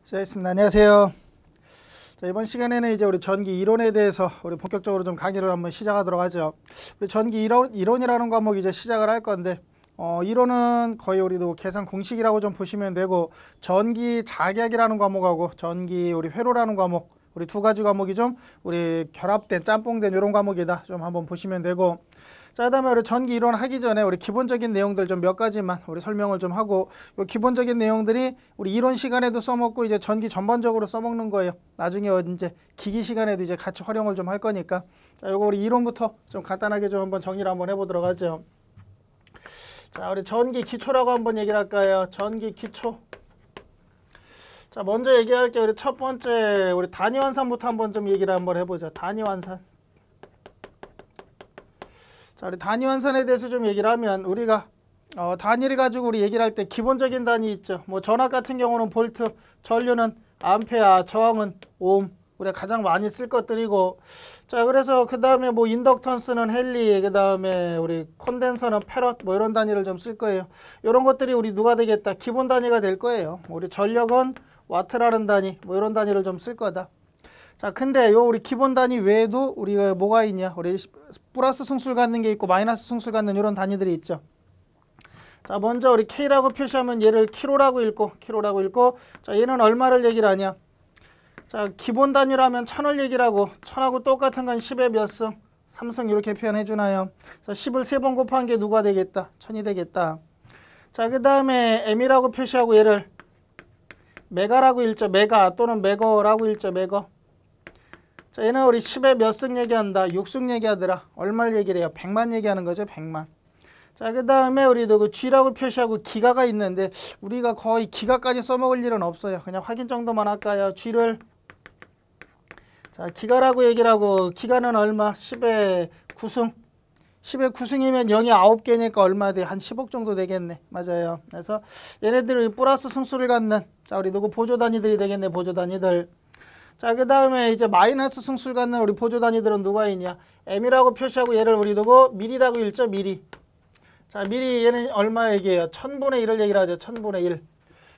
시작했습니다. 안녕하세요. 자, 이번 시간에는 이제 우리 전기 이론에 대해서 우리 본격적으로 좀 강의를 한번 시작하도록 하죠. 우리 전기 이론이라는 과목 이제 시작을 할 건데, 이론은 거의 우리도 계산 공식이라고 좀 보시면 되고, 전기 작약이라는 과목하고 전기 우리 회로라는 과목, 우리 두 가지 과목이 좀 우리 결합된 짬뽕된 이런 과목이다 좀 한번 보시면 되고, 자, 그다음에 우리 전기 이론 하기 전에 우리 기본적인 내용들 좀 몇 가지만 우리 설명을 좀 하고, 요 기본적인 내용들이 우리 이론 시간에도 써먹고 이제 전기 전반적으로 써먹는 거예요. 나중에 이제 기기 시간에도 이제 같이 활용을 좀 할 거니까. 자, 요거 우리 이론부터 좀 간단하게 좀 한번 정리를 한번 해보도록 하죠. 자, 우리 전기 기초라고 한번 얘기를 할까요? 전기 기초. 자, 먼저 얘기할게요. 우리 첫 번째 우리 단위환산부터 한번 좀 얘기를 한번 해보자. 단위환산. 자, 우리 단위환산에 대해서 좀 얘기를 하면 우리가 단위를 가지고 우리 얘기를 할 때 기본적인 단위 있죠. 뭐 전압 같은 경우는 볼트, 전류는 암페어, 저항은 오hm. 우리가 가장 많이 쓸 것들이고, 자, 그래서 그 다음에 뭐 인덕턴스는 헨리, 그 다음에 우리 콘덴서는 패럿, 뭐 이런 단위를 좀 쓸 거예요. 이런 것들이 우리 누가 되겠다? 기본 단위가 될 거예요. 우리 전력은 와트라는 단위, 뭐 이런 단위를 좀 쓸 거다. 자, 근데 요 우리 기본 단위 외에도 우리가 뭐가 있냐? 우리 플러스 승수를 갖는 게 있고 마이너스 승수를 갖는 이런 단위들이 있죠. 자, 먼저 우리 K라고 표시하면 얘를 킬로라고 읽고, 자, 얘는 얼마를 얘기를 하냐? 자, 기본 단위라면 1000을 얘기를 하고, 1000하고 똑같은 건 10의 몇 승? 3승 이렇게 표현해 주나요? 자, 10을 3번 곱한 게 누가 되겠다? 1000이 되겠다. 자, 그 다음에 M이라고 표시하고 얘를 메가라고 읽죠. 메가 또는 메거라고 읽죠. 메거. 자, 얘는 우리 10의 몇 승 얘기한다? 6승 얘기하더라. 얼마를 얘기를 해요? 100만 얘기하는 거죠. 100만. 자, 그 다음에 우리도 그 G라고 표시하고 기가가 있는데 우리가 거의 기가까지 써먹을 일은 없어요. 그냥 확인 정도만 할까요? G를 자, 기가라고 얘기를 하고, 기가는 얼마? 10의 9승. 10의 9승이면 0이 9개니까 얼마 돼? 한 10억 정도 되겠네. 맞아요. 그래서 얘네들이 플러스 승수를 갖는, 자, 우리 누구 보조 단위들이 되겠네. 보조 단위들. 자, 그 다음에 이제 마이너스 승수를 갖는 우리 보조 단위들은 누가 있냐? M이라고 표시하고 얘를 우리 누구 미리라고 읽죠. 미리. 자, 미리 얘는 얼마 얘기해요? 1000분의 1을 얘기를 하죠. 1000분의 1.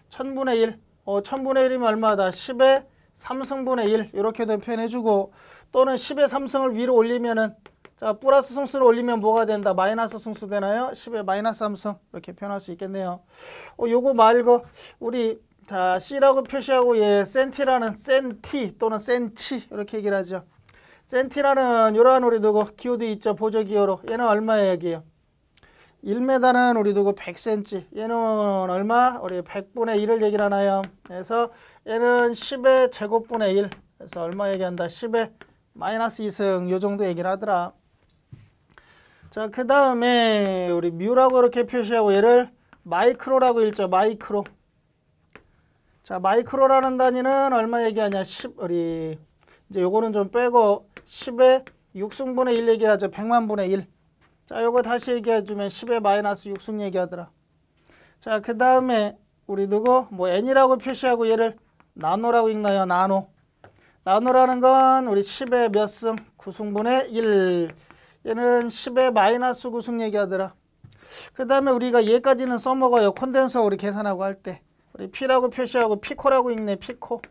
1000분의 1. 1000분의 1이면 얼마다? 10의 3승분의 1 이렇게도 표현해주고, 또는 10의 3승을 위로 올리면은, 자, 플러스 승수를 올리면 뭐가 된다? 마이너스 승수 되나요? 10의 마이너스 3승 이렇게 표현할 수 있겠네요. 요거 말고 우리 자, C라고 표시하고 얘 센티라는 센티 또는 센치 이렇게 얘기를 하죠. 센티라는 이러한 우리 누구 기호도 있죠. 보조 기호로. 얘는 얼마에 얘기해요? 1m는 우리 누구 100cm. 얘는 얼마? 우리 100분의 1을 얘기를 하나요? 그래서 얘는 10의 제곱분의 1. 그래서 얼마 얘기한다? 10의 마이너스 2승 요 정도 얘기를 하더라. 자, 그 다음에 우리 뮤라고 이렇게 표시하고 얘를 마이크로라고 읽죠. 마이크로. 자, 마이크로라는 단위는 얼마 얘기하냐? 10 우리 이제 요거는 좀 빼고 10의 6승분의 1 얘기를 하죠. 100만분의 1. 자, 요거 다시 얘기해 주면 10의 마이너스 6승 얘기하더라. 자, 그 다음에 우리 누구 뭐 n이라고 표시하고 얘를 나노라고 읽나요? 나노. 나노라는 건 우리 10의 몇 승? 9승분의 1. 얘는 10의 마이너스 9승 얘기하더라. 그 다음에 우리가 얘까지는 써먹어요. 콘덴서 우리 계산하고 할 때. 우리 P라고 표시하고 피코라고 읽네. 피코.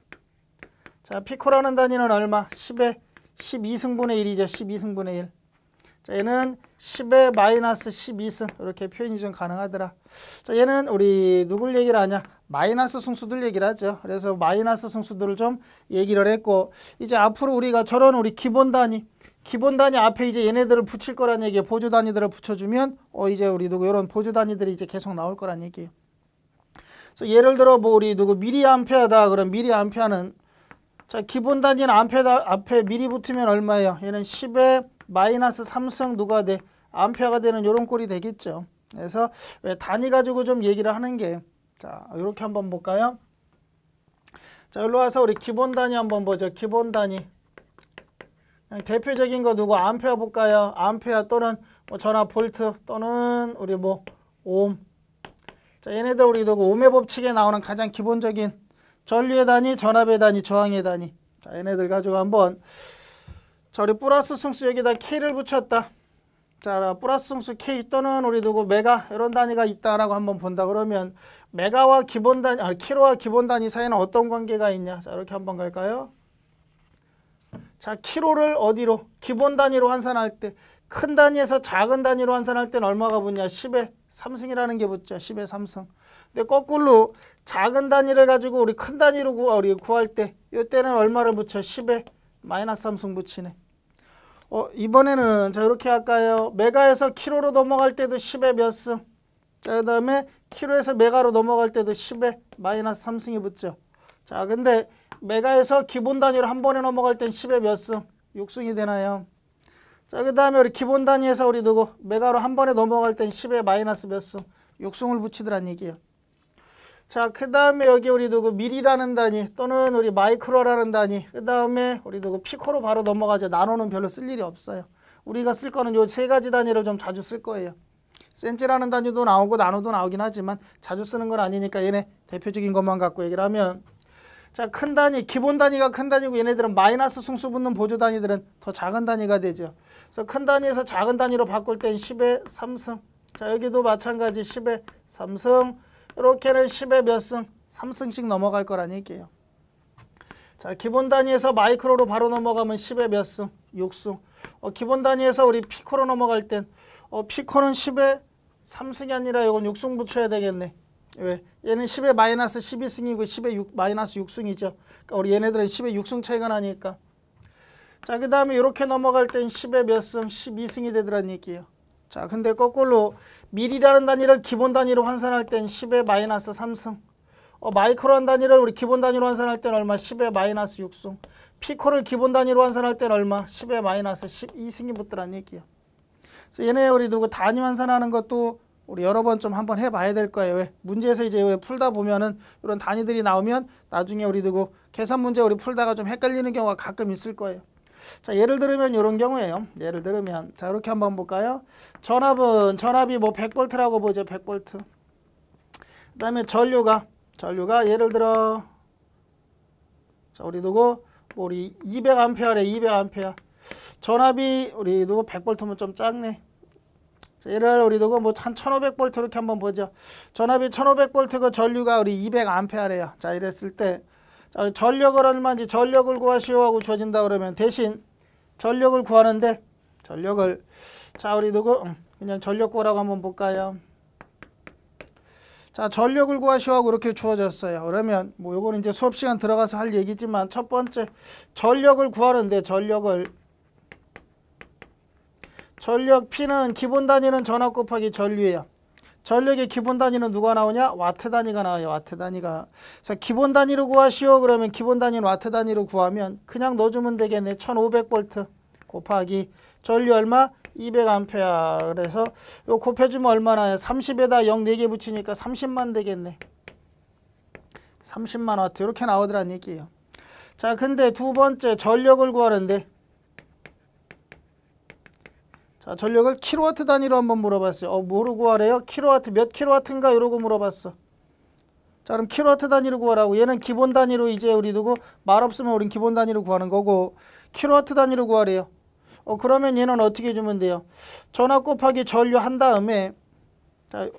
자, 피코라는 단위는 얼마? 10의 12승분의 1이죠. 12승분의 1. 자, 얘는 10의 마이너스 12승 이렇게 표현이 좀 가능하더라. 자, 얘는 우리 누굴 얘기를 하냐? 마이너스 승수들 얘기를 하죠. 그래서 마이너스 승수들을 좀 얘기를 했고, 이제 앞으로 우리가 저런 우리 기본 단위 앞에 이제 얘네들을 붙일 거란 얘기예요. 보조 단위들을 붙여주면 이제 우리 누구 이런 보조 단위들이 이제 계속 나올 거란 얘기예요. 그래서 예를 들어 뭐 우리 누구 미리암페어다. 그럼 미리암페어는 자, 기본 단위는 암페어 앞에 미리 붙으면 얼마예요? 얘는 10의 마이너스 3승 누가 돼? 암페어가 되는 이런 꼴이 되겠죠. 그래서 왜 단위 가지고 좀 얘기를 하는 게, 자, 이렇게 한번 볼까요? 자, 여기로 와서 우리 기본 단위 한번 보죠. 기본 단위. 그냥 대표적인 거 누구 암페어 볼까요? 암페어 또는 뭐 전압 볼트 또는 우리 뭐 오hm. 자, 얘네들 우리 누구 ohm의 법칙에 나오는 가장 기본적인 전류의 단위, 전압의 단위, 저항의 단위. 자, 얘네들 가지고 한번, 자, 우리 플러스 승수 여기다 K를 붙였다. 자, 플러스 승수 K 또는 우리 누구 메가 이런 단위가 있다라고 한번 본다 그러면 메가와 기본 단위, 킬로와 기본 단위 사이에는 어떤 관계가 있냐? 자, 이렇게 한번 갈까요? 자, 킬로를 어디로? 기본 단위로 환산할 때, 큰 단위에서 작은 단위로 환산할 때는 얼마가 붙냐? 10의 3승이라는 게 붙죠. 10의 3승. 근데 거꾸로 작은 단위를 가지고 우리 큰 단위로 구할 때, 이때는 얼마를 붙여? 10의 마이너스 3승 붙이네. 이번에는 자, 이렇게 할까요? 메가에서 킬로로 넘어갈 때도 10의 몇 승? 자, 그 다음에 킬로에서 메가로 넘어갈 때도 10의 마이너스 3승이 붙죠. 자, 근데 메가에서 기본 단위로 한 번에 넘어갈 땐 10의 몇 승? 6승이 되나요? 자, 그 다음에 우리 기본 단위에서 우리 누구? 메가로 한 번에 넘어갈 땐 10의 마이너스 몇 승? 6승을 붙이더란 얘기예요. 자, 그 다음에 여기 우리 누구? 밀이라는 단위 또는 우리 마이크로라는 단위, 그 다음에 우리 누구? 피코로 바로 넘어가죠. 나노는 별로 쓸 일이 없어요. 우리가 쓸 거는 요 세 가지 단위를 좀 자주 쓸 거예요. 센치라는 단위도 나오고 나노도 나오긴 하지만 자주 쓰는 건 아니니까 얘네 대표적인 것만 갖고 얘기를 하면, 자, 큰 단위, 기본 단위가 큰 단위고 얘네들은 마이너스 승수 붙는 보조 단위들은 더 작은 단위가 되죠. 그래서 큰 단위에서 작은 단위로 바꿀 땐 10의 3승. 자, 여기도 마찬가지 10의 3승. 이렇게는 10의 몇 승? 3승씩 넘어갈 거란 얘기예요. 자, 기본 단위에서 마이크로로 바로 넘어가면 10의 몇 승? 6승. 기본 단위에서 우리 피코로 넘어갈 땐 피코는 10의 3승이 아니라 이건 6승 붙여야 되겠네. 왜? 얘는 10의 마이너스 12승이고 10의 마이너스 6승이죠. 그러니까 우리 얘네들은 10의 6승 차이가 나니까. 자, 그 다음에 이렇게 넘어갈 땐 10의 몇 승? 12승이 되더란 얘기예요. 자, 근데 거꾸로 밀이라는 단위를 기본 단위로 환산할 땐 10의 마이너스 3승. 마이크로란 단위를 우리 기본 단위로 환산할 땐 얼마? 10의 마이너스 6승. 피코를 기본 단위로 환산할 땐 얼마? 10의 마이너스 12승이 붙더란 얘기예요. 그래서 얘네 우리 누구 단위 환산하는 것도 우리 여러 번 좀 한번 해봐야 될 거예요. 왜? 문제에서 이제 왜 풀다 보면은 이런 단위들이 나오면 나중에 우리 누구 계산 문제 우리 풀다가 좀 헷갈리는 경우가 가끔 있을 거예요. 자, 예를 들면 이런 경우예요. 예를 들면 자, 이렇게 한번 볼까요? 전압이 뭐 100볼트라고 보죠. 100볼트. 그 다음에 전류가 예를 들어 자, 우리 누구 우리 200A래. 200A. 전압이 우리 누구 100볼트면 좀 작네. 자, 얘를 우리 누구 뭐 한 1500볼트 이렇게 한번 보죠. 전압이 1500볼트고 전류가 우리 200A래요. 자, 이랬을 때 자, 전력을 얼마인지 전력을 구하시오 하고 주어진다 그러면 대신 전력을 구하는데 전력을 자, 우리 누구 그냥 전력 구하라고 한번 볼까요? 자, 전력을 구하시오 하고 이렇게 주어졌어요. 그러면 뭐 요거는 이제 수업 시간 들어가서 할 얘기지만 첫 번째 전력을 구하는데 전력 P는 기본 단위는 전압 곱하기 전류예요. 전력의 기본 단위는 누가 나오냐? 와트 단위가 나와요. 와트 단위가. 자, 기본 단위로 구하시오. 그러면 기본 단위는 와트 단위로 구하면 그냥 넣어주면 되겠네. 1500볼트 곱하기 전류 얼마? 200A. 그래서 요 곱해주면 얼마나? 30에다 0 4개 붙이니까 30만 되겠네. 30만 와트 이렇게 나오더란 얘기예요. 자, 근데 두 번째 전력을 구하는데 자, 전력을 킬로와트 단위로 한번 물어봤어요. 뭐로 구하래요? 킬로와트 몇 킬로와트인가 이러고 물어봤어. 자, 그럼 킬로와트 단위로 구하라고. 얘는 기본 단위로 이제 우리 누구 말 없으면 우린 기본 단위로 구하는 거고 킬로와트 단위로 구하래요. 그러면 얘는 어떻게 주면 돼요? 전압 곱하기 전류 한 다음에 자,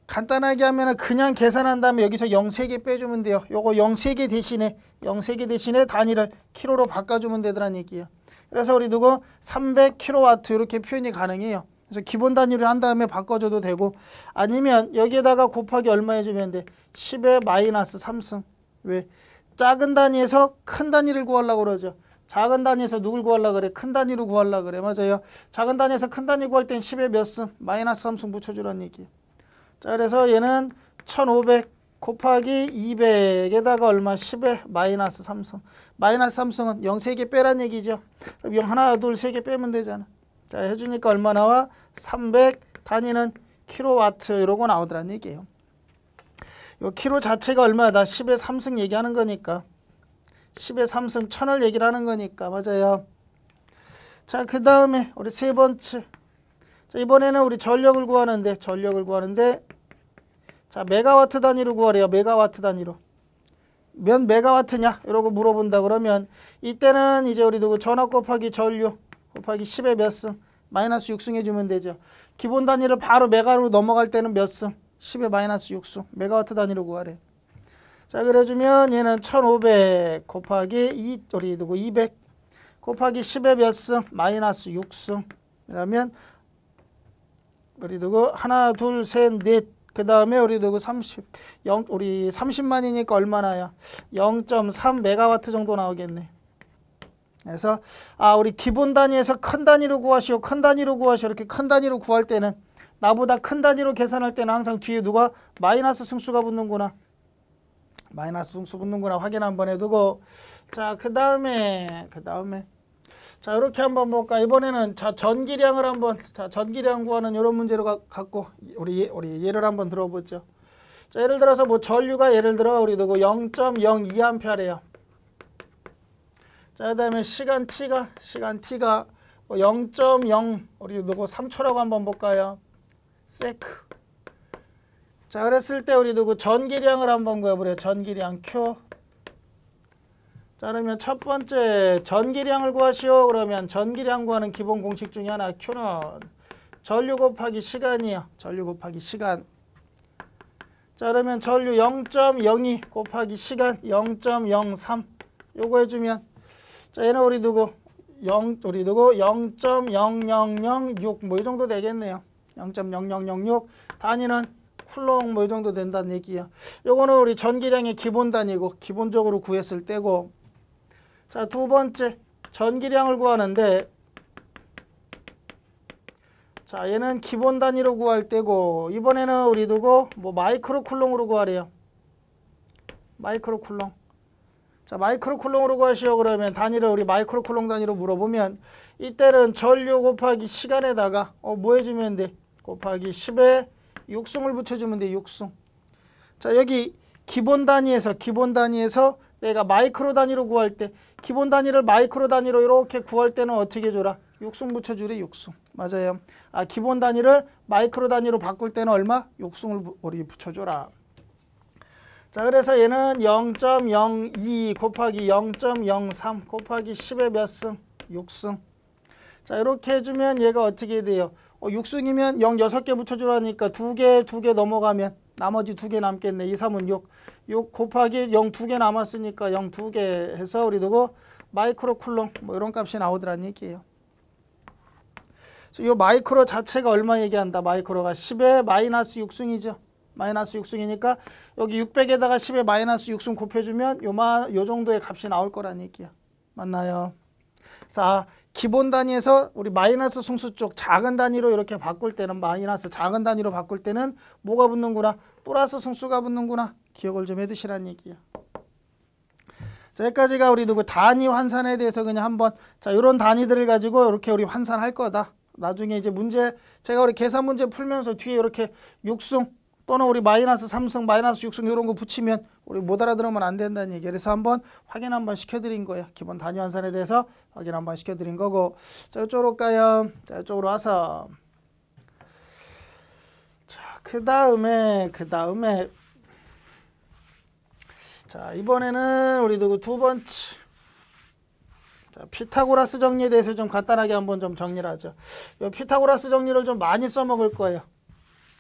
간단하게 하면은 그냥 계산한 다음에 여기서 0 3개 빼주면 돼요. 요거 0 3개 대신에 단위를 킬로로 바꿔주면 되더란 얘기예요. 그래서 우리 누구 300kW 이렇게 표현이 가능해요. 그래서 기본 단위로 한 다음에 바꿔줘도 되고 아니면 여기에다가 곱하기 얼마 해주면 돼? 10의 마이너스 3승. 왜? 작은 단위에서 큰 단위를 구하려고 그러죠. 작은 단위에서 누굴 구하려고 그래? 큰 단위로 구하려고 그래. 맞아요. 작은 단위에서 큰 단위 구할 땐 10의 몇 승? 마이너스 3승 붙여주라는 얘기예요. 자, 그래서 얘는 1500 곱하기 200에다가 얼마? 10의 마이너스 3승. 마이너스 3승은 0 3개 빼란 얘기죠. 그럼 0 하나, 둘, 3개 빼면 되잖아. 자, 해주니까 얼마 나와? 300 단위는 킬로와트 이러고 나오더란 얘기예요. 요 킬로 자체가 얼마다? 10의 3승 얘기하는 거니까. 10의 3승 1000을 얘기를 하는 거니까. 맞아요. 자, 그 다음에 우리 세 번째. 자, 이번에는 우리 전력을 구하는데 자, 메가와트 단위로 구하래요. 메가와트 단위로. 몇 메가와트냐? 이러고 물어본다 그러면 이때는 이제 우리 누구 전압 곱하기 전류 곱하기 10의 몇 승? 마이너스 6승 해주면 되죠. 기본 단위를 바로 메가로 넘어갈 때는 몇 승? 10의 마이너스 6승 메가와트 단위로 구하래. 자, 그래주면 얘는 1500 곱하기 200 곱하기 10의 몇 승? 마이너스 6승. 그러면 우리 누구 하나 둘 셋 넷 그 다음에 우리 누구 30만이니까 얼마나요? 0.3 메가와트 정도 나오겠네. 그래서 우리 기본 단위에서 큰 단위로 구하시오. 큰 단위로 구하시오. 이렇게 큰 단위로 구할 때는 나보다 큰 단위로 계산할 때는 항상 뒤에 누가 마이너스 승수가 붙는구나. 마이너스 승수 붙는구나 확인 한번 해두고 자, 그 다음에 자, 이렇게 한번 볼까? 이번에는 자, 전기량을 한번 전기량 구하는 이런 문제로 갖고 우리 예를 한번 들어보죠. 자, 예를 들어서 뭐 전류가 예를 들어 우리 누구 0.02A래요. 자, 그다음에 시간 t가 0.0 우리 누구 3초라고 한번 볼까요? 세크. 자, 그랬을 때 우리 누구 전기량을 한번 구해보래요. 전기량 Q. 자, 그러면 첫 번째 전기량을 구하시오. 그러면 전기량 구하는 기본 공식 중에 하나 Q는 전류 곱하기 시간이요. 전류 곱하기 시간. 자, 그러면 전류 0.02 곱하기 시간 0.03 요거 해주면 자, 얘는 우리 누구 0.0006 뭐 이 정도 되겠네요. 0.0006 단위는 쿨롱 뭐 이 정도 된다는 얘기야. 요거는 우리 전기량의 기본 단위고 기본적으로 구했을 때고. 자, 두 번째 전기량을 구하는데 자, 얘는 기본 단위로 구할 때고 이번에는 우리 두고 뭐 마이크로 쿨롱으로 구하래요. 마이크로 쿨롱. 자, 마이크로 쿨롱으로 구하시오. 그러면 단위를 우리 마이크로 쿨롱 단위로 물어보면 이때는 전류 곱하기 시간에다가 뭐 해주면 돼? 곱하기 10에 6승을 붙여주면 돼. 6승. 자, 여기 기본 단위에서 내가 마이크로 단위로 구할 때 기본 단위를 마이크로 단위로 이렇게 구할 때는 어떻게 줘라? 6승 붙여주래. 6승. 맞아요. 기본 단위를 마이크로 단위로 바꿀 때는 얼마? 6승을 우리 붙여줘라. 자, 그래서 얘는 0.02 곱하기 0.03 곱하기 10의 몇 승? 6승. 자, 이렇게 해주면 얘가 어떻게 돼요? 6승이면 0 6개 붙여주라니까 2개 넘어가면 나머지 2개 남겠네. 2, 3은 6 곱하기 0 2개 남았으니까 0 2개 해서 우리 누구 마이크로 쿨롱 뭐 이런 값이 나오더란 얘기예요. 이 마이크로 자체가 얼마 얘기한다. 마이크로가 10의 마이너스 6승이죠. 마이너스 6승이니까 여기 600에다가 10의 마이너스 6승 곱해주면 요 정도의 값이 나올 거란 얘기야. 맞나요? 자, 기본 단위에서 우리 마이너스 승수 쪽 작은 단위로 이렇게 바꿀 때는 마이너스 작은 단위로 바꿀 때는 뭐가 붙는구나? 플러스 승수가 붙는구나. 기억을 좀 해두시란 얘기야. 자, 여기까지가 우리 누구 단위 환산에 대해서 그냥 한번 자, 이런 단위들을 가지고 이렇게 우리 환산할 거다. 나중에 이제 문제 제가 우리 계산 문제 풀면서 뒤에 이렇게 6승 또는 우리 마이너스 3승, 마이너스 6승 이런 거 붙이면 우리 못 알아들으면 안 된다는 얘기. 그래서 한번 확인 한번 시켜드린 거예요. 기본 단위 환산에 대해서 확인 한번 시켜드린 거고. 자, 이쪽으로 가요. 자, 이쪽으로 와서 자, 그 다음에 자, 이번에는 우리 누구 두 번째 자, 피타고라스 정리에 대해서 좀 간단하게 한번 좀 정리를 하죠. 이 피타고라스 정리를 좀 많이 써먹을 거예요.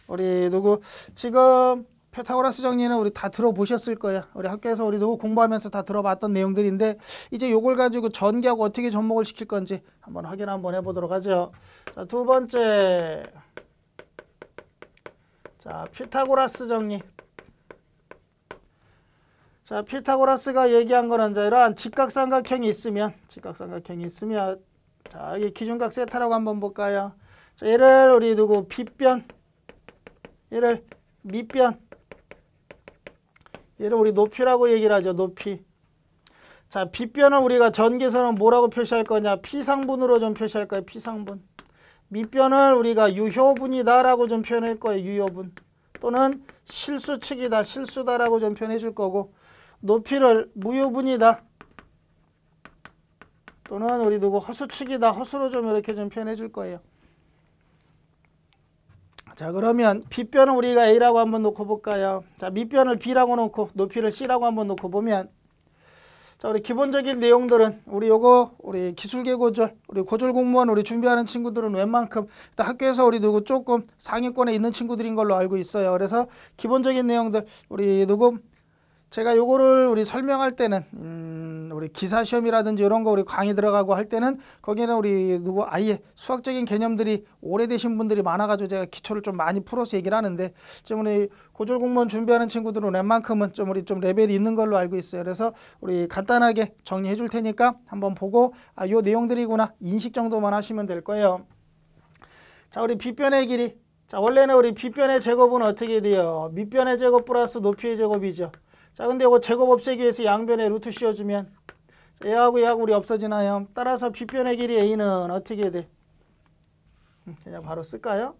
우리 누구 지금 피타고라스 정리는 우리 다 들어보셨을 거야. 우리 학교에서 우리 누구 공부하면서 다 들어봤던 내용들인데 이제 요걸 가지고 전기하고 어떻게 접목을 시킬 건지 한번 확인 한번 해보도록 하죠. 자, 두 번째 자, 피타고라스 정리. 자, 피타고라스가 얘기한 거는 자, 이러한 직각삼각형이 있으면 자, 여기 기준각 세타라고 한번 볼까요? 자, 얘를 우리 누구 빗변 얘를 밑변 얘를 우리 높이라고 얘기를 하죠. 높이. 자, 빗변을 우리가 전기선은 뭐라고 표시할 거냐? 피상분으로 좀 표시할 거예요. 피상분. 밑변을 우리가 유효분이다 라고 좀 표현할 거예요. 유효분. 또는 실수측이다. 실수다라고 좀 표현해 줄 거고 높이를 무효분이다. 또는 우리 누구 허수측이다. 허수로 좀 이렇게 좀 표현해 줄 거예요. 자, 그러면 빗변은 우리가 A라고 한번 놓고 볼까요? 자, 밑변을 B라고 놓고 높이를 C라고 한번 놓고 보면 자, 우리 기본적인 내용들은 우리 요거 우리 기술계 고졸, 우리 고졸 공무원 우리 준비하는 친구들은 웬만큼 일단 학교에서 우리 누구 조금 상위권에 있는 친구들인 걸로 알고 있어요. 그래서 기본적인 내용들 우리 누구 제가 요거를 우리 설명할 때는 우리 기사 시험이라든지 이런 거 우리 강의 들어가고 할 때는 거기는 우리 누구 아예 수학적인 개념들이 오래되신 분들이 많아가지고 제가 기초를 좀 많이 풀어서 얘기를 하는데 지금 우리 고졸 공무원 준비하는 친구들은 웬만큼은 좀 우리 좀 레벨이 있는 걸로 알고 있어요. 그래서 우리 간단하게 정리해 줄 테니까 한번 보고 아, 요 내용들이구나 인식 정도만 하시면 될 거예요. 자, 우리 빗변의 길이. 자, 원래는 우리 빗변의 제곱은 어떻게 돼요? 밑변의 제곱 플러스 높이의 제곱이죠. 자, 근데 이거 제곱 없애기 위해서 양변에 루트 씌워주면 얘하고 얘하고 우리 없어지나요? 따라서 빗변의 길이 A는 어떻게 돼? 그냥 바로 쓸까요?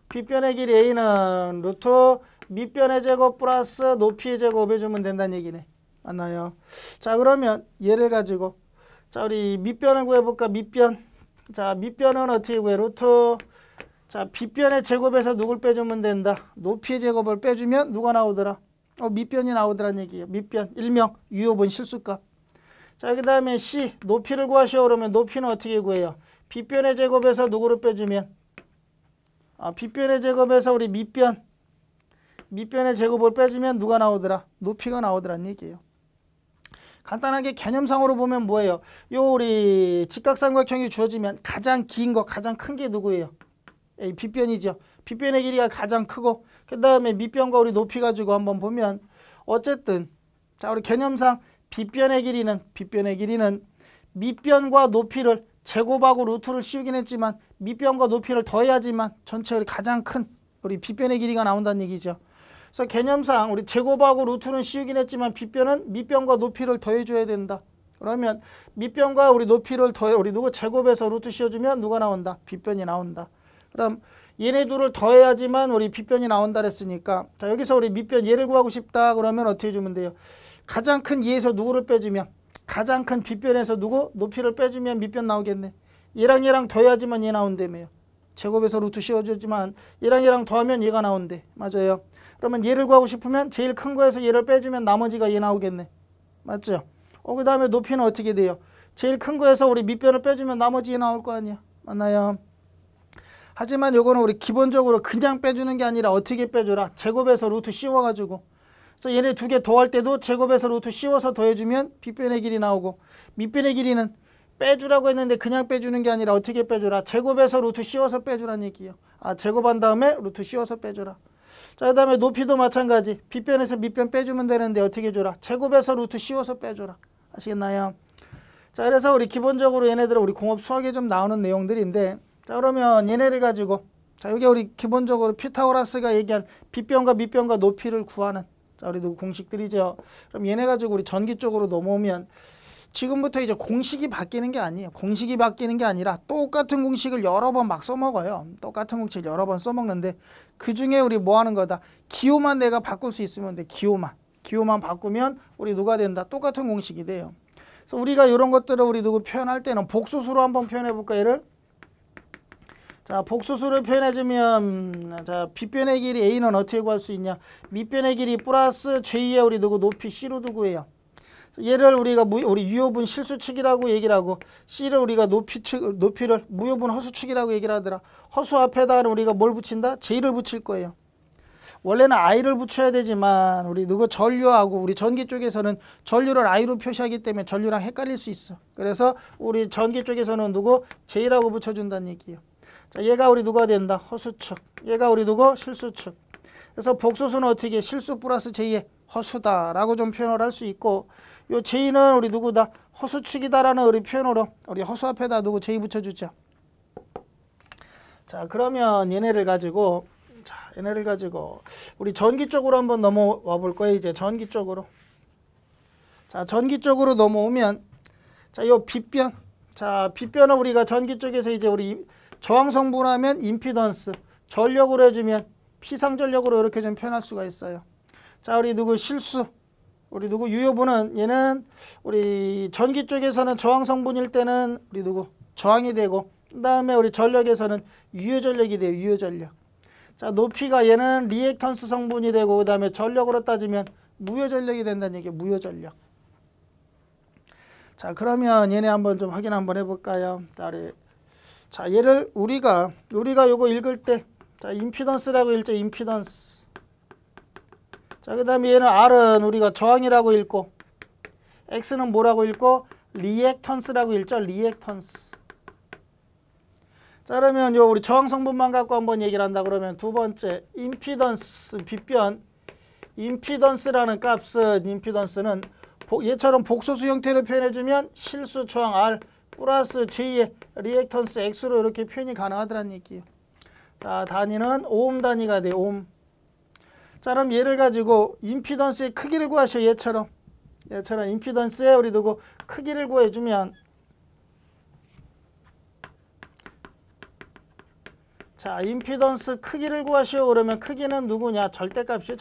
빗변의 길이 A는 루트 밑변의 제곱 플러스 높이의 제곱 해주면 된다는 얘기네. 맞나요? 자, 그러면 얘를 가지고 자, 우리 밑변을 구해볼까? 밑변. 자, 밑변은 어떻게 구해? 루트 자, 빗변의 제곱에서 누굴 빼주면 된다? 높이의 제곱을 빼주면 누가 나오더라? 밑변이 나오더란 얘기예요. 밑변 일명 유효분 실수값. 자, 그 다음에 C 높이를 구하시오 그러면 높이는 어떻게 구해요? 빗변의 제곱에서 누구를 빼주면 빗변의 제곱에서 우리 밑변의 제곱을 빼주면 누가 나오더라? 높이가 나오더란 얘기예요. 간단하게 개념상으로 보면 뭐예요? 요 우리 직각삼각형이 주어지면 가장 긴 거 가장 큰 게 누구예요? 빗변이죠. 빗변의 길이가 가장 크고 그 다음에 밑변과 우리 높이 가지고 한번 보면 어쨌든 자, 우리 개념상 빗변의 길이는 밑변과 높이를 제곱하고 루트를 씌우긴 했지만 밑변과 높이를 더해야지만 전체 가장 큰 우리 빗변의 길이가 나온다는 얘기죠. 그래서 개념상 우리 제곱하고 루트는 씌우긴 했지만 빗변은 밑변과 높이를 더해줘야 된다. 그러면 밑변과 우리 높이를 더해 우리 누구 제곱해서 루트 씌워주면 누가 나온다? 빗변이 나온다. 그럼 얘네 둘을 더해야지만 우리 빗변이 나온다 그랬으니까 자, 여기서 우리 밑변 얘를 구하고 싶다 그러면 어떻게 해주면 돼요? 가장 큰 얘에서 누구를 빼주면 가장 큰 빗변에서 누구? 높이를 빼주면 밑변 나오겠네. 얘랑 더해야지만 얘 나온다며요. 제곱에서 루트 씌워주지만 얘랑 더하면 얘가 나온대. 맞아요. 그러면 얘를 구하고 싶으면 제일 큰 거에서 얘를 빼주면 나머지가 얘 나오겠네. 맞죠? 그 다음에 높이는 어떻게 돼요? 제일 큰 거에서 우리 밑변을 빼주면 나머지 얘 나올 거 아니야. 맞나요? 하지만 요거는 우리 기본적으로 그냥 빼주는 게 아니라 어떻게 빼줘라? 제곱에서 루트 씌워가지고. 그래서 얘네 두 개 더할 때도 제곱에서 루트 씌워서 더해주면 빗변의 길이 나오고 밑변의 길이는 빼주라고 했는데 그냥 빼주는 게 아니라 어떻게 빼줘라? 제곱에서 루트 씌워서 빼주라는 얘기예요. 제곱한 다음에 루트 씌워서 빼줘라. 자, 그 다음에 높이도 마찬가지. 빗변에서 밑변 빼주면 되는데 어떻게 줘라? 제곱에서 루트 씌워서 빼줘라. 아시겠나요? 자, 그래서 우리 기본적으로 얘네들은 우리 공업 수학에 좀 나오는 내용들인데 자, 그러면 얘네를 가지고 자, 여기 우리 기본적으로 피타고라스가 얘기한 빗변과 밑변과 높이를 구하는 자, 우리 공식들이죠. 그럼 얘네 가지고 우리 전기 쪽으로 넘어오면 지금부터 이제 공식이 바뀌는 게 아니에요. 공식이 바뀌는 게 아니라 똑같은 공식을 여러 번 막 써먹어요. 똑같은 공식을 여러 번 써먹는데 그 중에 우리 뭐 하는 거다? 기호만 내가 바꿀 수 있으면 돼. 기호만 바꾸면 우리 누가 된다? 똑같은 공식이 돼요. 그래서 우리가 이런 것들을 우리 누구 표현할 때는 복수수로 한번 표현해 볼까 얘를? 자, 복수수를 표현해주면 자, 빗변의 길이 A는 어떻게 구할 수 있냐? 밑변의 길이 플러스 J의 우리 누구 높이 C로 두고해요. 얘를 우리가 우리 유효분 실수축이라고 얘기를 하고 C를 우리가 높이를 무효분 허수축이라고 얘기를 하더라. 허수 앞에다가 우리가 뭘 붙인다? J를 붙일 거예요. 원래는 I를 붙여야 되지만 우리 누구 전류하고 우리 전기 쪽에서는 전류를 I로 표시하기 때문에 전류랑 헷갈릴 수 있어. 그래서 우리 전기 쪽에서는 누구 J라고 붙여준다는 얘기예요. 자, 얘가 우리 누가 된다? 허수축. 얘가 우리 누구? 실수축. 그래서 복수수는 어떻게? 실수 플러스 J의 허수다라고 좀 표현을 할 수 있고 요 J는 우리 누구다? 허수축이다라는 우리 표현으로 우리 허수 앞에다 누구 J 붙여주죠. 자, 그러면 얘네를 가지고 우리 전기 쪽으로 한번 넘어와 볼 거예요. 이제 전기 쪽으로. 자, 전기 쪽으로 넘어오면 자, 요 빗변. 자, 빗변은 우리가 전기 쪽에서 이제 우리 저항 성분하면 임피던스, 전력으로 해주면 피상전력으로 이렇게 좀 표현할 수가 있어요. 자, 우리 누구 실수, 우리 누구 유효분은 얘는 우리 전기 쪽에서는 저항 성분일 때는 우리 누구 저항이 되고 그 다음에 우리 전력에서는 유효전력이 돼요. 유효전력. 자, 높이가 얘는 리액턴스 성분이 되고 그 다음에 전력으로 따지면 무효전력이 된다는 얘기예요. 무효전력. 자, 그러면 얘네 한번 좀 확인 한번 해볼까요? 자, 얘를 우리가 요거 읽을 때, 자, 임피던스라고 읽죠. 임피던스. 자, 그 다음에 얘는 R은 우리가 저항이라고 읽고, X는 뭐라고 읽고, 리액턴스라고 읽죠. 리액턴스. 자, 그러면 요 우리 저항 성분만 갖고 한번 얘기를 한다 그러면 두 번째, 임피던스, 빗변. 임피던스라는 값은, 임피던스는 얘처럼 복소수 형태로 표현해주면 실수 저항 R 플러스 J의 리액턴스 X로 이렇게 표현이 가능하더란 얘기예요. 자, 단위는 오hm 단위가 돼. 오hm. 자, 그럼 얘를 가지고 임피던스의 크기를 구하셔. 얘처럼 임피던스에 우리 두고 크기를 구해주면, 자, 임피던스 크기를 구하시오. 그러면 크기는 누구냐? 절대값이에요.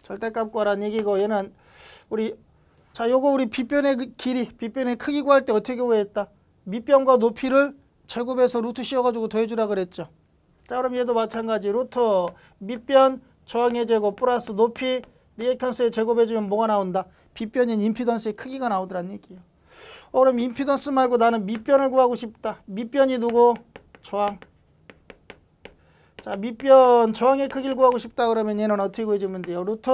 절대값 구하라는 얘기고, 얘는 자, 요거 우리 빗변의 길이, 빗변의 크기 구할 때 어떻게 구했다? 밑변과 높이를 제곱해서 루트 씌워가지고 더해주라 그랬죠. 자, 그럼 얘도 마찬가지. 루트 밑변 저항의 제곱 플러스 높이 리액턴스의 제곱해주면 뭐가 나온다? 빗변인 임피던스의 크기가 나오더란 얘기예요. 그럼 임피던스 말고 나는 밑변을 구하고 싶다. 밑변이 누구? 저항. 자, 밑변 저항의 크기를 구하고 싶다 그러면 얘는 어떻게 구해주면 돼요? 루트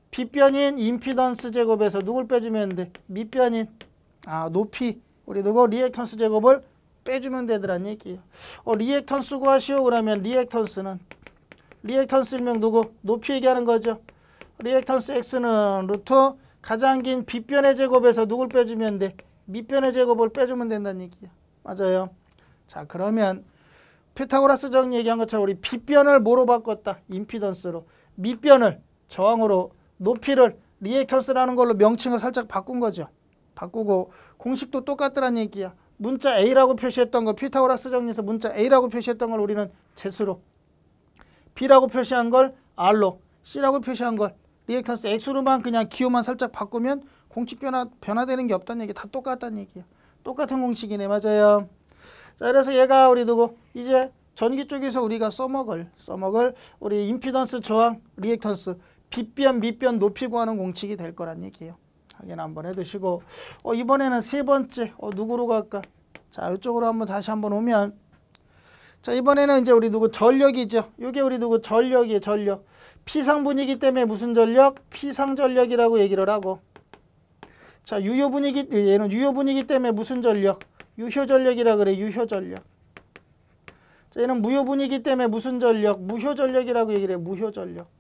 빗변인 임피던스 제곱에서 누굴 빼주면 돼? 밑변인 높이 우리 누구? 리액턴스 제곱을 빼주면 되더란 얘기예요. 리액턴스 구하시오. 그러면 리액턴스 일명 누구? 높이 얘기하는 거죠. 리액턴스 X는 루트 가장 긴 빗변의 제곱에서 누굴 빼주면 돼? 밑변의 제곱을 빼주면 된다는 얘기야. 맞아요. 자, 그러면 피타고라스 정 얘기한 것처럼 우리 빗변을 뭐로 바꿨다? 임피던스로. 밑변을 저항으로, 높이를 리액턴스라는 걸로 명칭을 살짝 바꾼 거죠. 바꾸고 공식도 똑같더란 얘기야. 문자 A라고 표시했던 거, 피타고라스 정리에서 문자 A라고 표시했던 걸 우리는 제수로, B라고 표시한 걸 R로, C라고 표시한 걸 리액턴스 X로만 그냥 기호만 살짝 바꾸면 공식 변화되는 게 없다는 얘기. 다 똑같다는 얘기야. 똑같은 공식이네. 맞아요. 자, 그래서 얘가 우리 누구? 이제 전기 쪽에서 우리가 써먹을 우리 임피던스 저항 리액턴스 빗변 밑변 높이 구하는 공식이 될 거란 얘기예요. 확인 한번 해두시고, 이번에는 세 번째 누구로 갈까? 자, 이쪽으로 다시 한번 오면, 자, 이번에는 이제 우리 누구? 전력이죠. 이게 우리 누구? 전력이에요. 전력. 피상분이기 때문에 무슨 전력? 피상전력이라고 얘기를 하고, 자, 얘는 유효분이기 때문에 무슨 전력? 유효전력이라 그래. 유효전력. 자, 얘는 무효분이기 때문에 무슨 전력? 무효전력이라고 얘기를 해. 무효전력.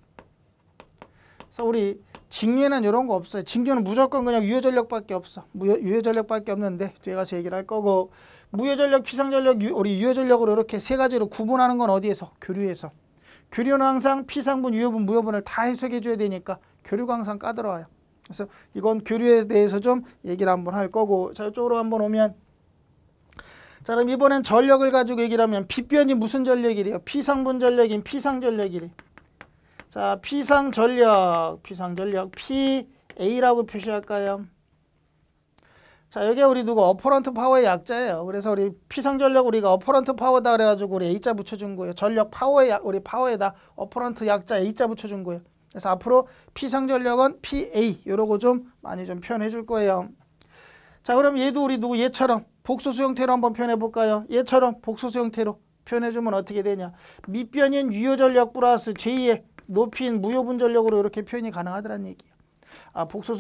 그래서 우리 직류에는 이런 거 없어요. 직류는 무조건 그냥 유효전력밖에 없어. 유효전력밖에 없는데 뒤에 가서 얘기를 할 거고, 무효전력, 피상전력, 우리 유효전력으로 이렇게 세 가지로 구분하는 건 어디에서? 교류에서. 교류는 항상 피상분, 유효분, 무효분을 다 해석해 줘야 되니까 교류가 항상 까다로워요. 그래서 이건 교류에 대해서 좀 얘기를 한번 할 거고, 자, 이쪽으로 한번 오면, 자, 그럼 이번엔 전력을 가지고 얘기를 하면 빗변이 무슨 전력이래요? 피상분 전력인 피상전력이래. 자, 피상전력 PA라고 표시할까요? 자, 여기 우리 누구? 어퍼런트 파워의 약자예요. 그래서 우리 피상전력 우리가 어퍼런트 파워다 그래가지고 우리 A자 붙여준 거예요. 전력 파워의 우리 파워에다 어퍼런트 약자 A자 붙여준 거예요. 그래서 앞으로 피상전력은 PA 이러고 좀 많이 좀 표현해 줄 거예요. 자, 그럼 얘도 우리 누구? 얘처럼 복소수 형태로 한번 표현해 볼까요? 얘처럼 복소수 형태로 표현해 주면 어떻게 되냐? 밑변인 유효전력 플러스 제2의 높인 무효분 전력으로 이렇게 표현이 가능하더란 얘기예요.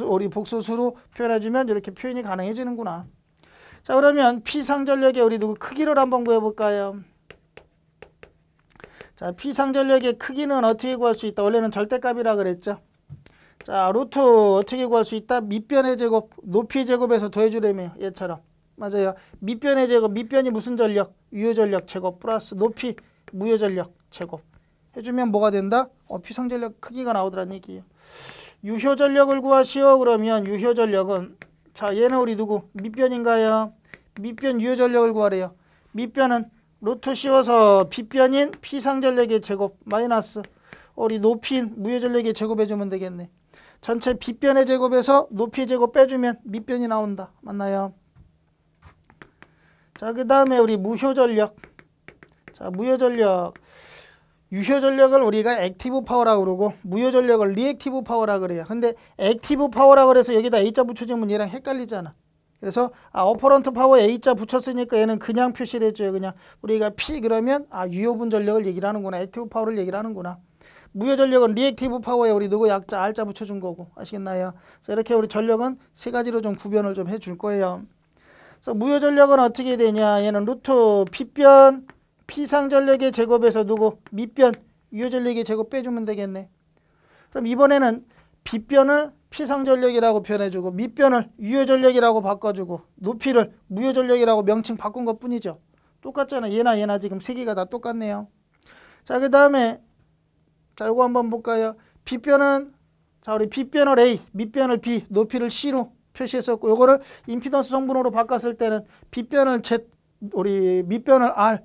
우리 복소수로 표현해 주면 이렇게 표현이 가능해지는구나. 자, 그러면 피상전력의 우리 누구 크기를 한번 구해 볼까요? 자, 피상전력의 크기는 어떻게 구할 수 있다? 원래는 절대값이라 그랬죠. 자, 루트 어떻게 구할 수 있다? 밑변의 제곱, 높이 제곱에서 더해주려면 얘처럼. 맞아요. 밑변의 제곱, 밑변이 무슨 전력? 유효전력 제곱 플러스 높이 무효전력 제곱 해주면 뭐가 된다? 피상전력 크기가 나오더란 얘기예요. 유효전력을 구하시오. 그러면 유효전력은, 자, 얘는 우리 누구? 밑변인가요? 밑변 유효전력을 구하래요. 밑변은 루트 씌워서 빗변인 피상전력의 제곱 마이너스 우리 높인 무효전력의 제곱해주면 되겠네. 전체 빗변의 제곱에서 높이의 제곱 빼주면 밑변이 나온다. 맞나요? 자, 그 다음에 우리 무효전력. 자, 무효전력. 유효전력을 우리가 액티브 파워라고 그러고 무효전력을 리액티브 파워라고 그래요. 근데 액티브 파워라고 그래서 여기다 A자 붙여주면 얘랑 헷갈리잖아. 그래서 어퍼런트 파워 A자 붙였으니까 얘는 그냥 표시를 해줘요. 그냥 우리가 P 그러면 유효분 전력을 얘기를 하는구나. 액티브 파워를 얘기를 하는구나. 무효 전력은 리액티브 파워에 우리 누구 약자 R자 붙여준 거고. 아시겠나요? 그래서 이렇게 우리 전력은 세 가지로 좀 구별을 좀 해줄 거예요. 그래서 무효 전력은 어떻게 되냐? 얘는 루트 P변 P상 전력의 제곱에서 누구? 밑변 유효 전력의 제곱 빼주면 되겠네. 그럼 이번에는 B변을 P상 전력이라고 표현해주고 밑변을 유효 전력이라고 바꿔주고 높이를 무효 전력이라고 명칭 바꾼 것 뿐이죠. 똑같잖아. 얘나 지금 세 개가 다 똑같네요. 자, 그 다음에 자, 이거 한번 볼까요? B변은 자, 우리 B변을 A, 밑변을 B, 높이를 C로 표시했었고 요거를 임피던스 성분으로 바꿨을 때는 B변을 Z, 우리 밑변을 R,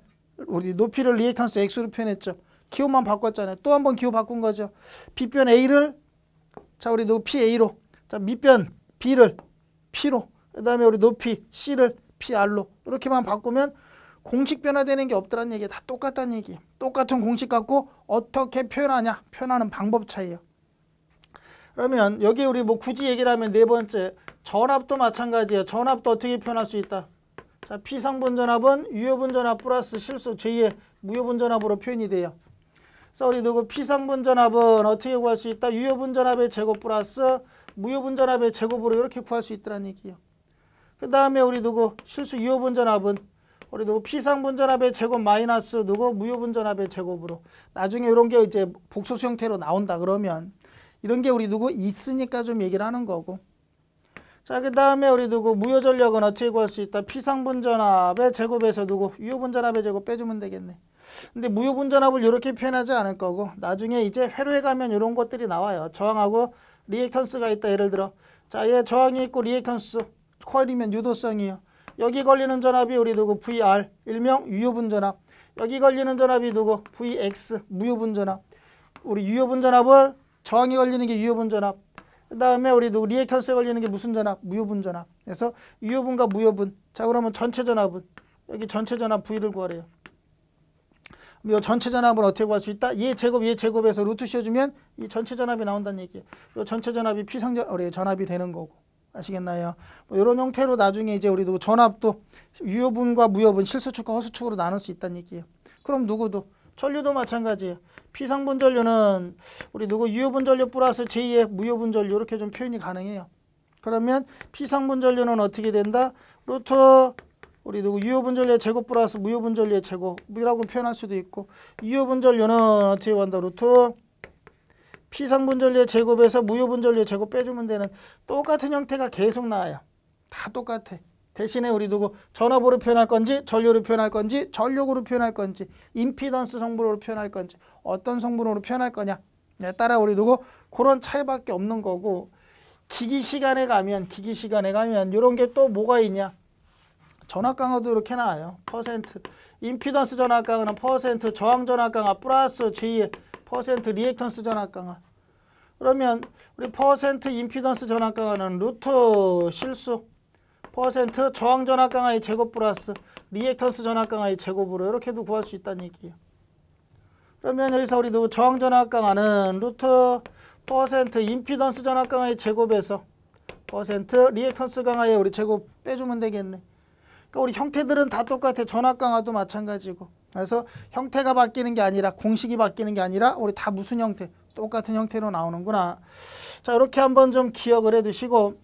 우리 높이를 리액턴스 X로 표현했죠. 기호만 바꿨잖아요. 또 한 번 기호 바꾼 거죠. B변 A를 자, 우리 높이 A로, 자, 밑변 B를 P로, 그 다음에 우리 높이 C를 PR로 이렇게만 바꾸면 공식 변화되는 게 없더란 얘기야. 다 똑같다는 얘기. 똑같은 공식 갖고 어떻게 표현하냐? 표현하는 방법 차이예요. 그러면 여기 우리 뭐 굳이 얘기를 하면 네 번째 전압도 마찬가지예요. 전압도 어떻게 표현할 수 있다? 자, P상분 전압은 유효분 전압 플러스 실수 제2의 무효분 전압으로 표현이 돼요. 그래서 우리 누구 P상분 전압은 어떻게 구할 수 있다? 유효분 전압의 제곱 플러스 무효분 전압의 제곱으로 이렇게 구할 수 있다는 얘기예요. 그 다음에 우리 누구 실수 유효분 전압은 우리 누구 P상분 전압의 제곱 마이너스 누구 무효분 전압의 제곱으로 나중에 이런 게 이제 복소수 형태로 나온다 그러면 이런 게 우리 누구 있으니까 좀 얘기를 하는 거고. 자, 그 다음에 우리 누구 무효 전력은 어떻게 구할 수 있다? P상분 전압의 제곱에서 누구 유효분 전압의 제곱 빼주면 되겠네. 근데 무효분 전압을 이렇게 표현하지 않을 거고 나중에 이제 회로에 가면 이런 것들이 나와요. 저항하고 리액턴스가 있다. 예를 들어 자, 얘 저항이 있고 리액턴스 코일이면 유도성이요. 여기 걸리는 전압이 우리 누구 VR 일명 유효분 전압. 여기 걸리는 전압이 누구 VX 무효분 전압. 우리 유효분 전압을 저항이 걸리는 게 유효분 전압. 그 다음에 우리 누구 리액턴스에 걸리는 게 무슨 전압? 무효분 전압. 그래서 유효분과 무효분. 자, 그러면 전체 전압은 여기 전체 전압 V를 구하래요. 이 전체 전압을 어떻게 구할 수 있다? 얘 제곱에서 루트 씌워주면 이 전체 전압이 나온다는 얘기예요. 이 전체 전압이 P상 전압이 되는 거고. 아시겠나요? 뭐 이런 형태로 나중에 이제 우리 누구 전압도 유효분과 무효분, 실수축과 허수축으로 나눌 수 있다는 얘기예요. 그럼 누구도 전류도 마찬가지예요. P상분 전류는 우리 누구 유효분 전류 플러스 제2의 무효분 전류 이렇게 좀 표현이 가능해요. 그러면 P상분 전류는 어떻게 된다? 루트 우리 누구 유효분 전류의 제곱 플러스 무효분 전류의 제곱이라고 표현할 수도 있고 유효분 전류는 어떻게 한다? 루트 P상분 전류의 제곱에서 무효분 전류의 제곱 빼주면 되는 똑같은 형태가 계속 나와요. 다 똑같아. 대신에 우리 누구 전압으로 표현할 건지 전류로 표현할 건지 전력으로 표현할 건지 임피던스 성분으로 표현할 건지 어떤 성분으로 표현할 거냐 따라 우리 누구 그런 차이밖에 없는 거고 기기 시간에 가면 이런 게 또 뭐가 있냐 전압 강화도 이렇게 나와요. 퍼센트 임피던스 전압 강화는 퍼센트 저항 전압 강화 플러스 j 퍼센트 리액턴스 전압 강화. 그러면 우리 퍼센트 임피던스 전압 강화는 루트 실수 퍼센트 저항 전압 강화의 제곱 플러스 리액턴스 전압 강화의 제곱으로 이렇게도 구할 수 있다는 얘기예요. 그러면 여기서 우리 누구 저항 전압 강화는 루트 퍼센트 임피던스 전압 강화의 제곱에서 퍼센트 리액턴스 강화의 우리 제곱 빼주면 되겠네. 그러니까 우리 형태들은 다 똑같아. 전압 강화도 마찬가지고. 그래서 형태가 바뀌는 게 아니라 공식이 바뀌는 게 아니라 우리 다 무슨 형태? 똑같은 형태로 나오는구나. 자, 이렇게 한번 좀 기억을 해 두시고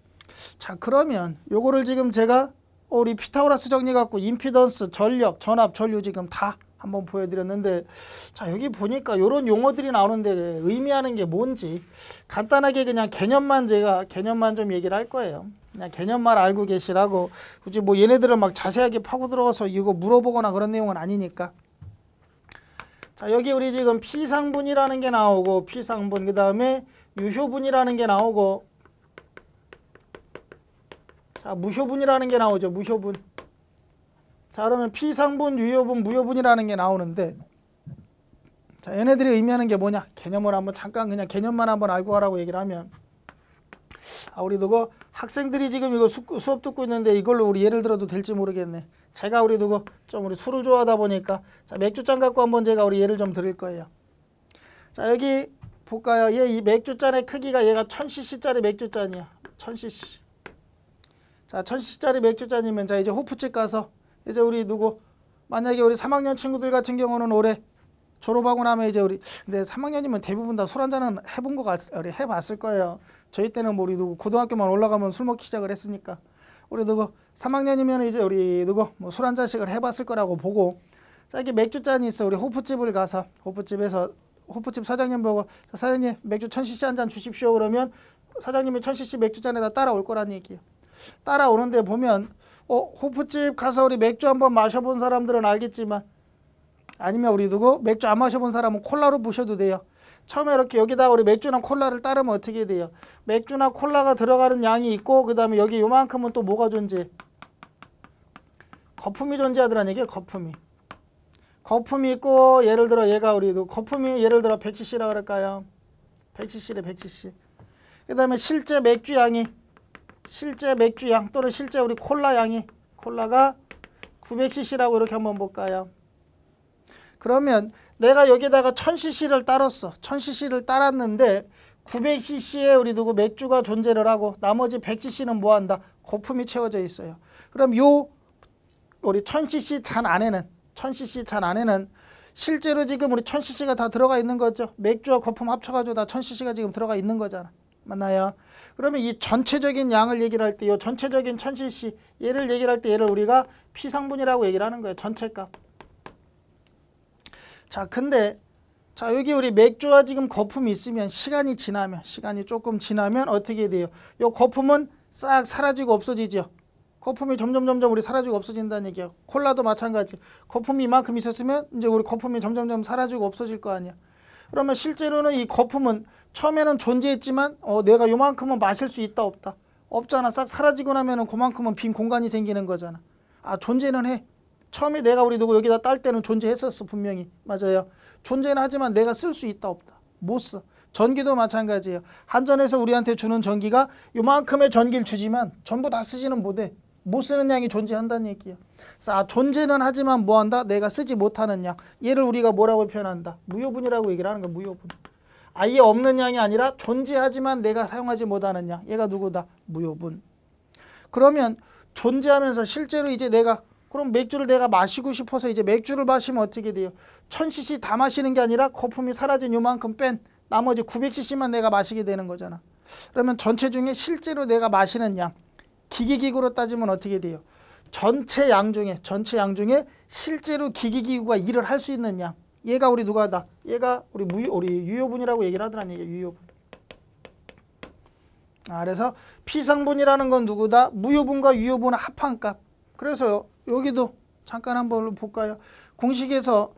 자, 그러면 요거를 지금 제가 우리 피타고라스 정리 갖고 임피던스, 전력, 전압, 전류 지금 다 한번 보여드렸는데 자, 여기 보니까 요런 용어들이 나오는데 의미하는 게 뭔지 간단하게 그냥 개념만 좀 얘기를 할 거예요. 그냥 개념만 알고 계시라고 굳이 뭐 얘네들을 막 자세하게 파고 들어가서 이거 물어보거나 그런 내용은 아니니까. 자, 여기 우리 지금 P상분이라는 게 나오고 P상분 그 다음에 유효분이라는 게 나오고 자, 무효분이라는 게 나오죠. 무효분. 자, 그러면 P상분, 유효분, 무효분이라는 게 나오는데 자, 얘네들이 의미하는 게 뭐냐? 개념을 한번 잠깐 그냥 개념만 한번 알고 가라고 얘기를 하면 우리 누구 학생들이 지금 이거 수업 듣고 있는데 이걸로 우리 예를 들어도 될지 모르겠네. 제가 우리 누구 좀 우리 술을 좋아하다 보니까 자, 맥주잔 갖고 한번 제가 우리 예를 좀 드릴 거예요. 자, 여기 볼까요? 얘 이 맥주잔의 크기가 얘가 1000cc짜리 맥주잔이야. 1000cc. 자, 1000cc짜리 맥주잔이면 자 이제 호프집 가서 이제 우리 누구 만약에 우리 3학년 친구들 같은 경우는 올해 졸업하고 나면 이제 우리 근데 3학년이면 대부분 다 술 한잔은 해본 거 해봤을 거예요. 저희 때는 뭐 우리 누구 고등학교만 올라가면 술 먹기 시작을 했으니까 우리 누구 3학년이면 이제 우리 누구 뭐 술 한 잔씩을 해봤을 거라고 보고 자 이게 맥주잔이 있어. 우리 호프집을 가서 호프집에서 호프집 사장님 보고 사장님 맥주 1000cc 한 잔 주십시오. 그러면 사장님이 1000cc 맥주잔에다 따라올 거란 얘기예요. 따라오는데 보면 호프집 가서 우리 맥주 한번 마셔본 사람들은 알겠지만 아니면 우리 누구 맥주 안 마셔본 사람은 콜라로 보셔도 돼요. 처음에 이렇게 여기다가 우리 맥주나 콜라를 따르면 어떻게 돼요? 맥주나 콜라가 들어가는 양이 있고 그 다음에 여기 요만큼은 또 뭐가 존재해? 거품이 존재하더란 얘기예요. 거품이 있고 예를 들어 얘가 우리 거품이 예를 들어 100cc라 그럴까요? 100cc래 100cc. 그 다음에 실제 맥주 양 또는 실제 우리 콜라 양이 콜라가 900cc라고 이렇게 한번 볼까요? 그러면 내가 여기다가 1000cc를 따랐어. 1000cc를 따랐는데 900cc에 우리 누구 맥주가 존재를 하고 나머지 100cc는 뭐 한다? 거품이 채워져 있어요. 그럼 요 우리 1000cc 잔 안에는 실제로 지금 우리 1000cc가 다 들어가 있는 거죠. 맥주와 거품 합쳐가지고 다 1000cc가 지금 들어가 있는 거잖아. 맞나요? 그러면 이 전체적인 양을 얘기를 할 때 이 전체적인 1000cc 얘를 얘기를 할 때 얘를 우리가 피상분이라고 얘기를 하는 거예요. 전체값. 자, 근데 자 여기 우리 맥주와 지금 거품이 있으면 시간이 조금 지나면 어떻게 돼요? 이 거품은 싹 사라지고 없어지죠. 거품이 점점 우리 사라지고 없어진다는 얘기야. 콜라도 마찬가지. 거품이 이만큼 있었으면 이제 우리 거품이 점점 사라지고 없어질 거 아니야. 그러면 실제로는 이 거품은 처음에는 존재했지만 내가 요만큼은 마실 수 있다 없다? 없잖아. 싹 사라지고 나면은 그만큼은 빈 공간이 생기는 거잖아. 아, 존재는 해. 처음에 내가 우리 누구 여기다 딸 때는 존재했었어. 분명히. 맞아요. 존재는 하지만 내가 쓸 수 있다 없다? 못 써. 전기도 마찬가지예요. 한전에서 우리한테 주는 전기가 요만큼의 전기를 주지만 전부 다 쓰지는 못해. 못 쓰는 양이 존재한다는 얘기야. 그래서 존재는 하지만 뭐한다? 내가 쓰지 못하는 양. 얘를 우리가 뭐라고 표현한다? 무효분이라고 얘기를 하는 거야. 무효분. 아예 없는 양이 아니라 존재하지만 내가 사용하지 못하는 양. 얘가 누구다? 무효분. 그러면 존재하면서 실제로 이제 내가 그럼 맥주를 내가 마시고 싶어서 이제 맥주를 마시면 어떻게 돼요? 1000cc 다 마시는 게 아니라 거품이 사라진 요만큼 뺀 나머지 900cc만 내가 마시게 되는 거잖아. 그러면 전체 중에 실제로 내가 마시는 양 기계기구로 따지면 어떻게 돼요? 전체 양 중에 실제로 기계기구가 일을 할 수 있는 양 얘가 우리 누가다? 얘가 우리 유효분이라고 얘기를 하더란 얘기예요. 유효분. 그래서 피상분이라는 건 누구다? 무효분과 유효분의 합한 값. 그래서 여기도 잠깐 한번 볼까요? 공식에서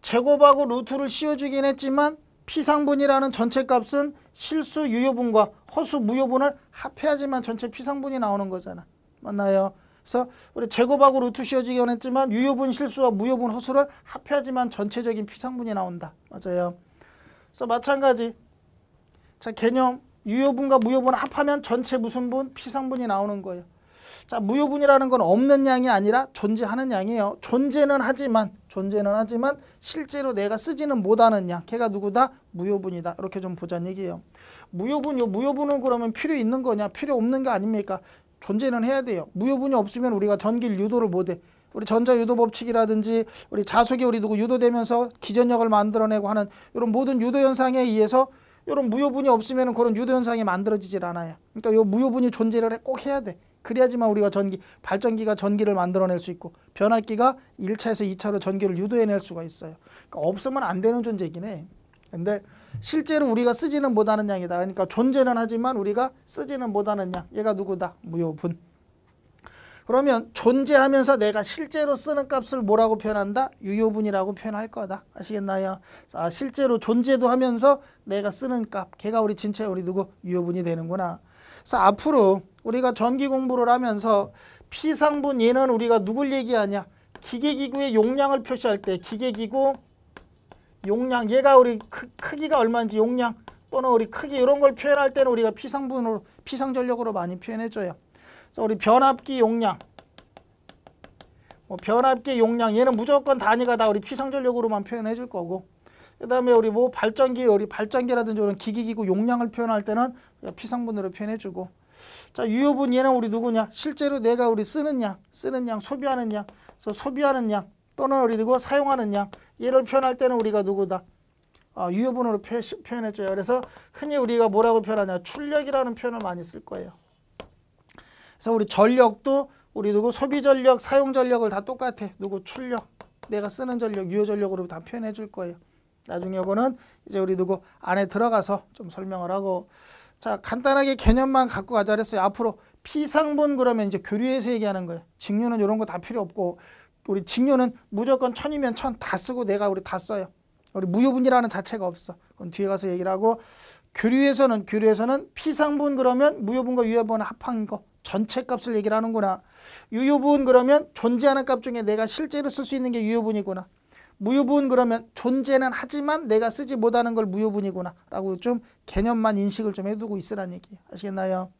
제곱하고 루트를 씌워주긴 했지만 피상분이라는 전체 값은 실수 유효분과 허수 무효분을 합해야지만 전체 피상분이 나오는 거잖아. 맞나요? 그래서 우리 제곱하고 루트 씌워주긴 했지만 유효분 실수와 무효분 허수를 합해야지만 전체적인 피상분이 나온다. 맞아요. 그래서 마찬가지. 자, 개념 유효분과 무효분을 합하면 전체 무슨 분? 피상분이 나오는 거예요. 자, 무효분이라는 건 없는 양이 아니라 존재하는 양이에요. 존재는 하지만 실제로 내가 쓰지는 못하는 양. 걔가 누구다? 무효분이다. 이렇게 좀 보자는 얘기예요. 무효분은 그러면 필요 있는 거냐? 필요 없는 게 아닙니까? 존재는 해야 돼요. 무효분이 없으면 우리가 전기를 유도를 못해. 우리 전자유도 법칙이라든지 우리 자석이 우리 누구 유도되면서 기전력을 만들어내고 하는 이런 모든 유도 현상에 의해서 이런 무효분이 없으면 그런 유도 현상이 만들어지질 않아요. 그러니까 이 무효분이 존재를 꼭 해야 돼. 그래야지만 우리가 발전기가 전기를 만들어낼 수 있고 변압기가 1차에서 2차로 전기를 유도해낼 수가 있어요. 그러니까 없으면 안 되는 존재이긴 해. 근데 실제로 우리가 쓰지는 못하는 양이다. 그러니까 존재는 하지만 우리가 쓰지는 못하는 양. 얘가 누구다? 무효분. 그러면 존재하면서 내가 실제로 쓰는 값을 뭐라고 표현한다? 유효분이라고 표현할 거다. 아시겠나요? 자, 실제로 존재도 하면서 내가 쓰는 값. 걔가 우리 진짜 우리 누구? 유효분이 되는구나. 그래서 앞으로 우리가 전기 공부를 하면서 피상분 얘는 우리가 누굴 얘기하냐? 기계기구의 용량을 표시할 때 기계기구 용량 얘가 우리 크기가 얼마인지 용량 또는 우리 크기 이런 걸 표현할 때는 우리가 피상분으로 피상전력으로 많이 표현해줘요. 그래서 우리 변압기 용량 변압기 용량 얘는 무조건 단위가 다 우리 피상전력으로만 표현해줄 거고 그 다음에 우리 발전기라든지 이런 기기기구 용량을 표현할 때는 피상분으로 표현해주고 자, 유효분 얘는 우리 누구냐? 실제로 내가 우리 쓰는 양, 소비하는 양, 그래서 소비하는 양 또는 우리 누구 사용하는 양, 얘를 표현할 때는 우리가 누구다? 유효분으로 표현해줘요. 그래서 흔히 우리가 뭐라고 표현하냐? 출력이라는 표현을 많이 쓸 거예요. 그래서 우리 전력도 우리 누구 소비 전력, 사용 전력을 다 똑같아. 누구 출력, 내가 쓰는 전력, 유효 전력으로 다 표현해 줄 거예요. 나중에 이거는 이제 우리 누구 안에 들어가서 좀 설명을 하고, 자, 간단하게 개념만 갖고 가자 그랬어요. 앞으로 피상분 그러면 이제 교류해서 얘기하는 거예요. 직류는 이런 거 다 필요 없고, 우리 직류는 무조건 1000이면 1000 다 쓰고 내가 우리 다 써요. 우리 무효분이라는 자체가 없어. 그건 뒤에 가서 얘기를 하고, 교류에서는 피상분 그러면 무효분과 유효분을 합한 거 전체 값을 얘기를 하는구나. 유효분 그러면 존재하는 값 중에 내가 실제로 쓸 수 있는 게 유효분이구나. 무효분 그러면 존재는 하지만 내가 쓰지 못하는 걸 무효분이구나 라고 좀 개념만 인식을 좀 해두고 있으라는 얘기예요. 아시겠나요?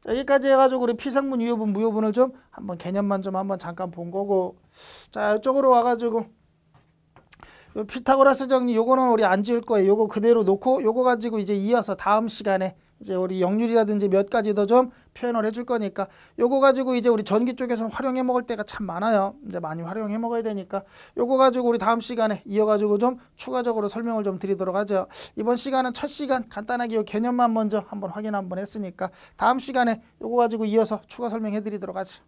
자, 여기까지 해가지고 우리 피상분, 유효분, 무효분을 좀 한번 개념만 좀 한번 잠깐 본 거고, 자, 이쪽으로 와가지고 요 피타고라스 정리 요거는 우리 안 지을 거예요. 요거 그대로 놓고 요거 가지고 이제 이어서 다음 시간에 이제 우리 역률이라든지 몇 가지 더 좀 표현을 해줄 거니까 요거 가지고 이제 우리 전기 쪽에서 활용해 먹을 때가 참 많아요. 근데 많이 활용해 먹어야 되니까 요거 가지고 우리 다음 시간에 이어가지고 좀 추가적으로 설명을 좀 드리도록 하죠. 이번 시간은 첫 시간 간단하게 요 개념만 먼저 한번 확인 한번 했으니까 다음 시간에 요거 가지고 이어서 추가 설명해 드리도록 하죠.